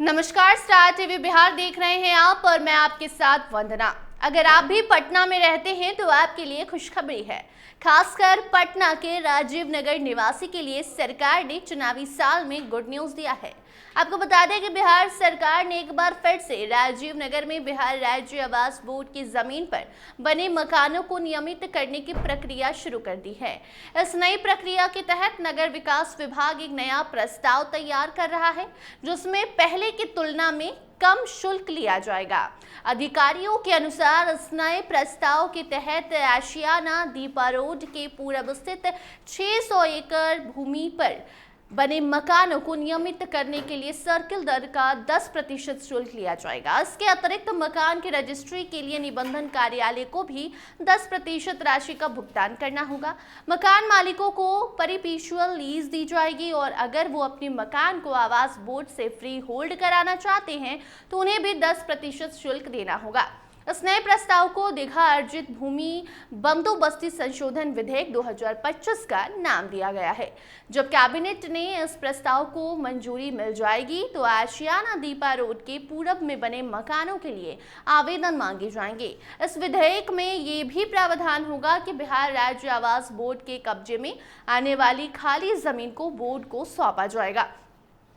नमस्कार, star TV Bihar देख रहे हैं आप और मैं आपके साथ वंदना। अगर आप भी पटना में रहते हैं तो आपके लिए खुशखबरी है। खासकर पटना के राजीव नगर निवासी के लिए सरकार ने चुनावी साल में गुड न्यूज दिया है। आपको बता दें कि बिहार सरकार ने एक बार फिर से राजीव नगर में बिहार राज्य आवास बोर्ड की जमीन पर बने मकानों को नियमित करने की प्रक्रिया शुरू कर दी है। इस नई प्रक्रिया के तहत नगर विकास विभाग एक नया प्रस्ताव तैयार कर रहा है, जिसमें पहले की तुलना में कम शुल्क लिया जाएगा। अधिकारियों के अनुसार इस नए प्रस्ताव के तहत आशियाना दीपा रोड के पूर्व स्थित 600 एकड़ भूमि पर बने मकानों को नियमित करने के लिए सर्किल दर का 10% शुल्क लिया जाएगा। इसके अतिरिक्त मकान की रजिस्ट्री के लिए निबंधन कार्यालय को भी 10% राशि का भुगतान करना होगा। मकान मालिकों को परिपीशुअल लीज दी जाएगी और अगर वो अपने मकान को आवास बोर्ड से फ्री होल्ड कराना चाहते हैं तो उन्हें भी 10% शुल्क देना होगा। इस नए प्रस्ताव को दीघा अर्जित भूमि बंदोबस्ती संशोधन विधेयक 2025 का नाम दिया गया है। जब कैबिनेट ने इस प्रस्ताव को मंजूरी मिल जाएगी तो आशियाना दीपा रोड के पूरब में बने मकानों के लिए आवेदन मांगे जाएंगे। इस विधेयक में ये भी प्रावधान होगा कि बिहार राज्य आवास बोर्ड के कब्जे में आने वाली खाली जमीन को बोर्ड को सौंपा जाएगा।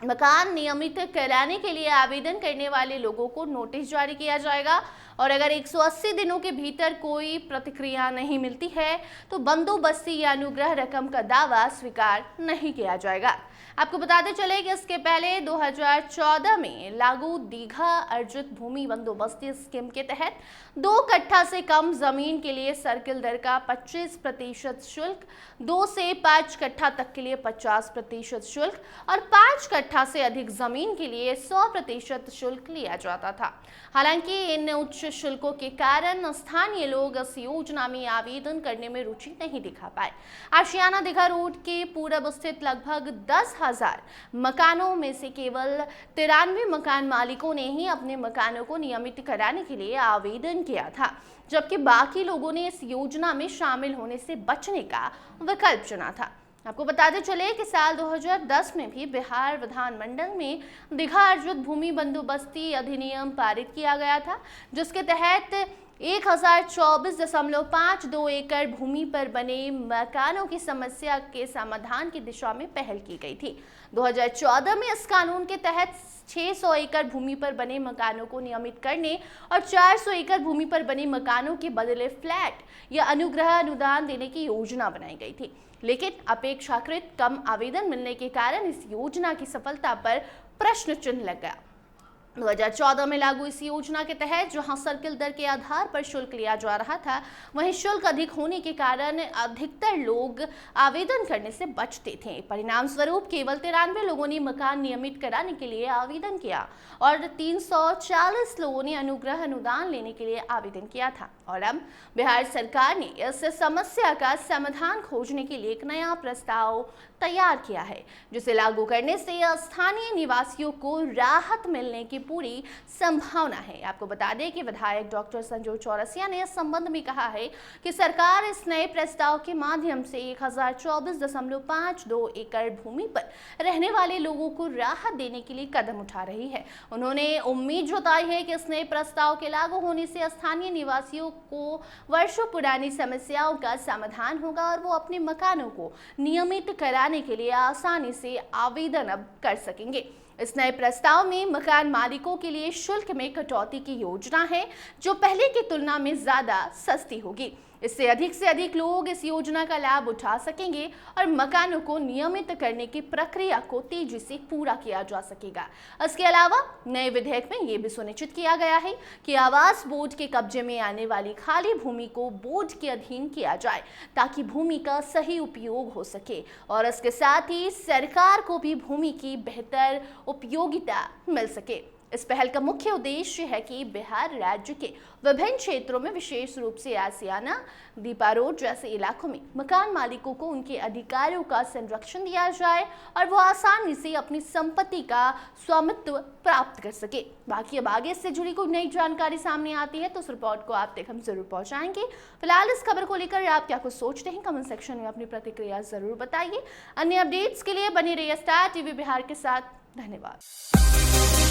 मकान नियमित कराने के लिए आवेदन करने वाले लोगों को नोटिस जारी किया जाएगा और अगर 180 दिनों के भीतर कोई प्रतिक्रिया नहीं मिलती है तो बंदोबस्ती या अनुग्रह रकम का दावा स्वीकार नहीं किया जाएगा। आपको बताते चले कि इसके पहले 2014 में लागू दीघा अर्जित भूमि बंदोबस्ती स्कीम के तहत 2 कट्ठा से कम जमीन के लिए सर्किल दर का 25% शुल्क, 2 से 5 कट्ठा तक के लिए 50% शुल्क और 5 कट्ठा से अधिक जमीन के लिए 100% शुल्क लिया जाता था। हालांकि इन उच्च शुल्कों के कारण स्थानीय लोग इस योजना में आवेदन करने में रुचि नहीं दिखा पाए। आशियाना दीघा रोड के पूर्व स्थित लगभग 10,000 मकानों में से केवल 93 मकान मालिकों ने ही अपने मकानों को नियमित कराने के लिए आवेदन किया था, जबकि बाकी लोगों ने इस योजना में शामिल होने से बचने का विकल्प चुना था। आपको बताते चले कि साल 2010 में भी बिहार विधानमंडल में दीघा अर्जित भूमि बंदोबस्ती अधिनियम पारित किया गया था, जिसके तहत 1024.52 एकड़ भूमि पर बने मकानों की समस्या के समाधान की दिशा में पहल की गई थी। 2014 में इस कानून के तहत 600 एकड़ भूमि पर बने मकानों को नियमित करने और 400 एकड़ भूमि पर बने मकानों के बदले फ्लैट या अनुग्रह अनुदान देने की योजना बनाई गई थी, लेकिन अपेक्षाकृत कम आवेदन मिलने के कारण इस योजना की सफलता पर प्रश्न चिन्ह लग गया। 2014 में लागू इस योजना के तहत जहां सर्किल दर के आधार पर शुल्क लिया जा रहा था, वहीं शुल्क अधिक होने के कारण अधिकतर लोग आवेदन करने से बचते थे। परिणाम स्वरूप केवल 93 लोगों ने मकान नियमित कराने के लिए आवेदन किया और 340 लोगों ने अनुग्रह अनुदान लेने के लिए आवेदन किया था। और अब बिहार सरकार ने इस समस्या का समाधान खोजने के लिए एक नया प्रस्ताव तैयार किया है, जिसे लागू करने से स्थानीय निवासियों को राहत मिलने की पूरी संभावना है। आपको बता दें कि विधायक डॉक्टर संजय चौरसिया ने इस संबंध में कहा है कि सरकार इस नए प्रस्ताव के माध्यम से 1024.52 एकड़ भूमि पर रहने वाले लोगों को राहत देने के लिए कदम उठा रही है। उन्होंने उम्मीद जताई है कि इस नए प्रस्ताव के लागू होने से स्थानीय निवासियों को वर्षों पुरानी समस्याओं का समाधान होगा और वो अपने मकानों को नियमित कराने के लिए आसानी से आवेदन अब कर सकेंगे। इस नए प्रस्ताव में मकान मालिकों के लिए शुल्क में कटौती की योजना है, जो पहले की तुलना में ज्यादा सस्ती होगी। इससे अधिक लोग इस योजना का लाभ उठा सकेंगे और मकानों को नियमित करने की प्रक्रिया को तेजी से पूरा किया जा सकेगा। इसके अलावा नए विधेयक में यह भी सुनिश्चित किया गया है कि आवास बोर्ड के कब्जे में आने वाली खाली भूमि को बोर्ड के अधीन किया जाए, ताकि भूमि का सही उपयोग हो सके और इसके साथ ही सरकार को भी भूमि की बेहतर उपयोगिता मिल सके। इस पहल का मुख्य उद्देश्य है कि बिहार राज्य के विभिन्न क्षेत्रों में, विशेष रूप से आसियाना दीपा रोड जैसे इलाकों में मकान मालिकों को उनके अधिकारों का संरक्षण दिया जाए और वो आसानी से अपनी संपत्ति का स्वामित्व प्राप्त कर सके। बाकी अब आगे इससे जुड़ी कोई नई जानकारी सामने आती है तो उस रिपोर्ट को आप तक हम जरूर पहुंचाएंगे। फिलहाल इस खबर को लेकर आप क्या कुछ सोचते हैं, कमेंट सेक्शन में अपनी प्रतिक्रिया जरूर बताइए। अन्य अपडेट्स के लिए बने रहिए स्टार टीवी बिहार के साथ। धन्यवाद।